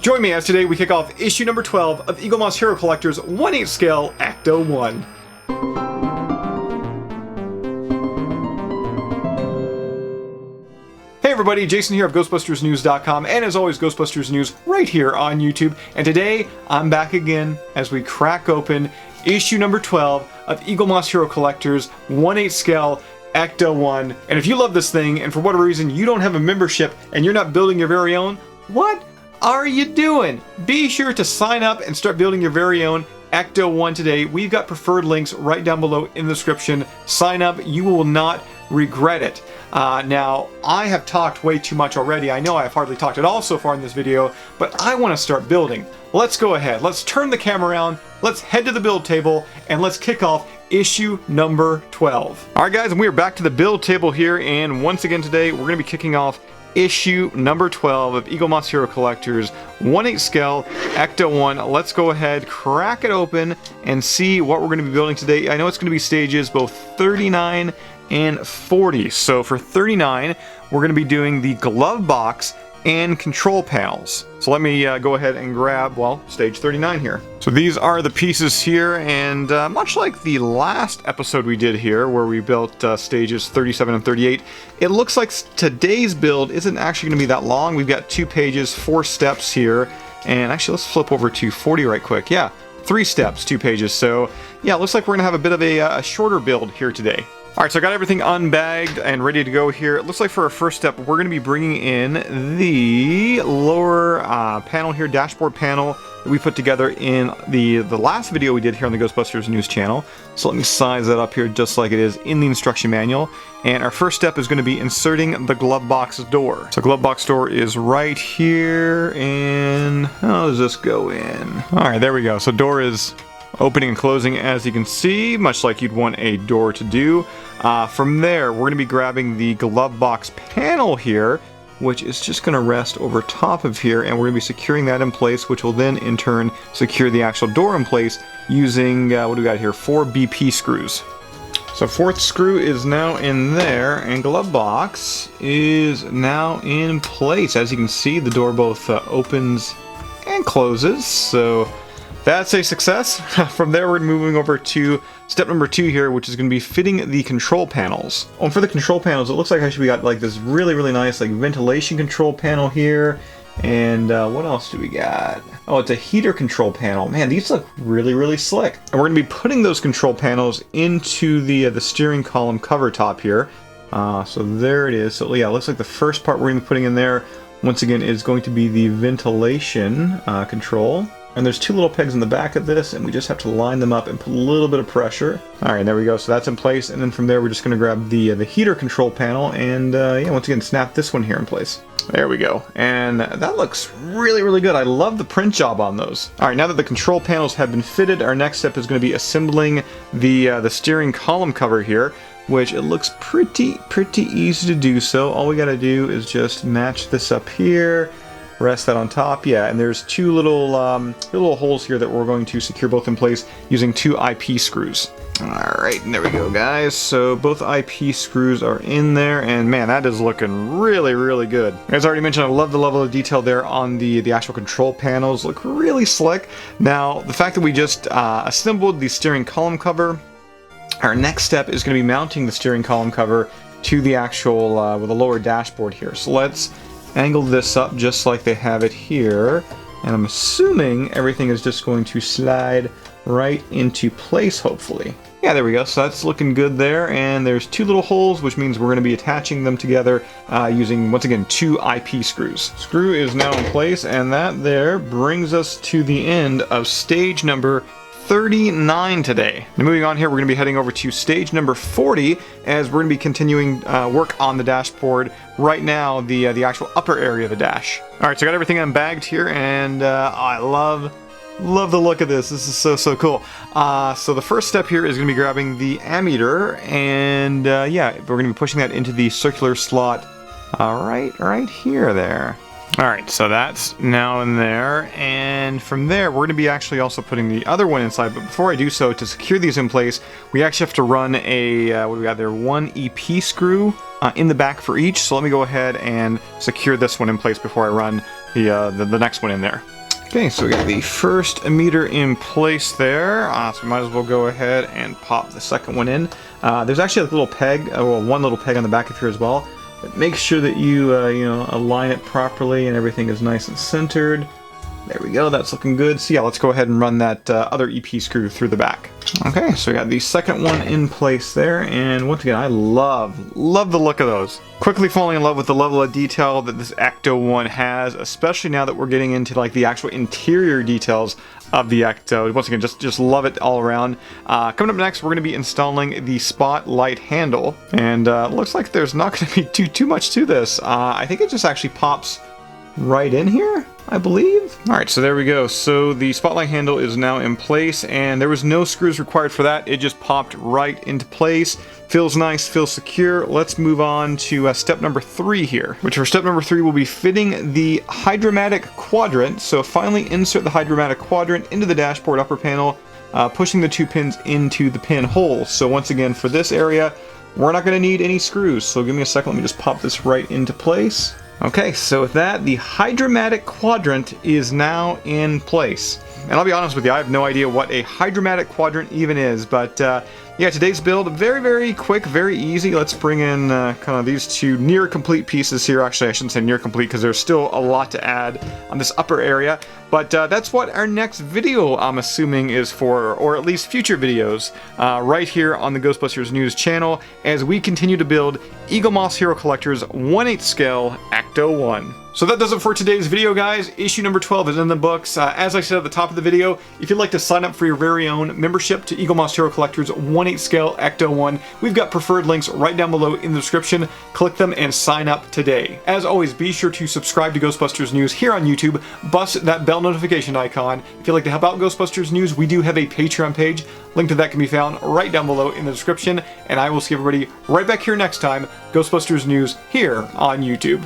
Join me as today we kick off issue number 12 of Eagle Moss Hero Collector's 1/8 scale Ecto-1. Hey everybody, Jason here of GhostbustersNews.com, and as always, Ghostbusters News right here on YouTube. And today, I'm back again as we crack open issue number 12 of Eagle Moss Hero Collector's 1/8 scale Ecto-1. And if you love this thing, and for whatever reason you don't have a membership and you're not building your very own, what are you doing? Be sure to sign up and start building your very own Ecto-1 today. We've got preferred links right down below in the description. Sign up, you will not regret it. Now, I have talked way too much already. I know I have hardly talked at all so far in this video, but I want to start building. Let's go ahead. Let's turn the camera around. Let's head to the build table and let's kick off issue number 12. Alright guys, and we are back to the build table here, and once again today we're going to be kicking off issue number 12 of Eagle Moss Hero Collector's 1/8 scale Ecto-1. Let's go ahead, crack it open, and see what we're going to be building today. I know it's going to be stages both 39 and 40. So for 39, we're going to be doing the glove box and control panels. So let me go ahead and grab, well, stage 39 here. So these are the pieces here, and much like the last episode we did here, where we built stages 37 and 38, it looks like today's build isn't actually going to be that long. We've got 2 pages, 4 steps here, and actually let's flip over to 40 right quick. Yeah, 3 steps, 2 pages. So yeah, it looks like we're going to have a bit of a shorter build here today. Alright, so I got everything unbagged and ready to go here. It looks like for our first step, we're going to be bringing in the lower panel here, dashboard panel, that we put together in the last video we did here on the Ghostbusters News channel. So let me size that up here just like it is in the instruction manual. And our first step is going to be inserting the glove box door. So glove box door is right here, and how does this go in? Alright, there we go. So door is opening and closing, as you can see, much like you'd want a door to do. From there, we're going to be grabbing the glove box panel here, which is just going to rest over top of here, and we're going to be securing that in place, which will then in turn secure the actual door in place using, what do we got here, 4 BP screws. So 4th screw is now in there, and glove box is now in place. As you can see, the door both opens and closes, so that's a success. From there, we're moving over to step number 2 here, which is going to be fitting the control panels. And for the control panels, it looks like actually we got like this really nice like ventilation control panel here. And what else do we got? Oh, it's a heater control panel. Man, these look really slick. And we're going to be putting those control panels into the steering column cover top here. So there it is. So yeah, it looks like the first part we're going to be putting in there, once again, is going to be the ventilation control. And there's 2 little pegs in the back of this, and we just have to line them up and put a little bit of pressure. Alright, there we go. So that's in place, and then from there we're just going to grab the heater control panel and, yeah, once again, snap this one here in place. There we go. And that looks really good. I love the print job on those. Alright, now that the control panels have been fitted, our next step is going to be assembling the steering column cover here, which it looks pretty easy to do so. All we got to do is just match this up here, rest that on top, yeah, and there's 2 little holes here that we're going to secure both in place using 2 IP screws. Alright, and there we go, guys. So both IP screws are in there, and man, that is looking really good. As I already mentioned, I love the level of detail there on the actual control panels. Look really slick. Now, the fact that we just assembled the steering column cover, our next step is going to be mounting the steering column cover to the actual, with the lower dashboard here. So let's angle this up just like they have it here, and I'm assuming everything is just going to slide right into place, hopefully. Yeah, there we go. So that's looking good there, and there's 2 little holes, which means we're going to be attaching them together using, once again, 2 IP screws. Screw is now in place, and that there brings us to the end of stage number 39 today. Now moving on here, we're going to be heading over to stage number 40, as we're going to be continuing work on the dashboard. Right now, the actual upper area of the dash. Alright, so I got everything unbagged here, and I love the look of this. This is so cool. So the first step here is going to be grabbing the ammeter, and yeah, we're going to be pushing that into the circular slot right here there. Alright, so that's now in there, and from there we're going to be actually also putting the other one inside, but before I do so, to secure these in place, we actually have to run a, what do we got there, 1 EP screw in the back for each, so let me go ahead and secure this one in place before I run the next one in there. Okay, so we got the first emitter in place there, so we might as well go ahead and pop the second one in. There's actually a little peg, well, one little peg on the back of here as well. But make sure that you, align it properly and everything is nice and centered. There we go, that's looking good. So yeah, let's go ahead and run that other EP screw through the back. Okay, so we got the second one in place there, and once again, I love the look of those. Quickly falling in love with the level of detail that this Ecto-1 has, especially now that we're getting into like the actual interior details of the Ecto. Once again, just love it all around. Coming up next, we're going to be installing the spotlight handle, and looks like there's not going to be too much to this. I think it just actually pops right in here, I believe. Alright, so there we go. So the spotlight handle is now in place, and there was no screws required for that. It just popped right into place. Feels nice, feels secure. Let's move on to step number 3 here, which for step number 3 will be fitting the hydromatic quadrant. So finally insert the hydromatic quadrant into the dashboard upper panel, pushing the 2 pins into the pin holes. So once again, for this area, we're not going to need any screws. So give me a second, let me just pop this right into place. Okay, so with that, the hydromatic quadrant is now in place. And I'll be honest with you, I have no idea what a hydromatic quadrant even is, but yeah, today's build, very quick, very easy. Let's bring in kind of these 2 near complete pieces here. Actually, I shouldn't say near complete because there's still a lot to add on this upper area. But that's what our next video, I'm assuming, is for, or at least future videos, right here on the Ghostbusters News channel as we continue to build Eaglemoss Hero Collector's 1/8 scale Ecto-1. So that does it for today's video, guys. Issue number 12 is in the books. As I said at the top of the video, if you'd like to sign up for your very own membership to Eaglemoss Hero Collector's 1/8 scale Ecto-1, we've got preferred links right down below in the description. Click them and sign up today. As always, be sure to subscribe to Ghostbusters News here on YouTube. Bust that bell notification icon. If you'd like to help out Ghostbusters News, we do have a Patreon page. Link to that can be found right down below in the description. And I will see everybody right back here next time, Ghostbusters News here on YouTube.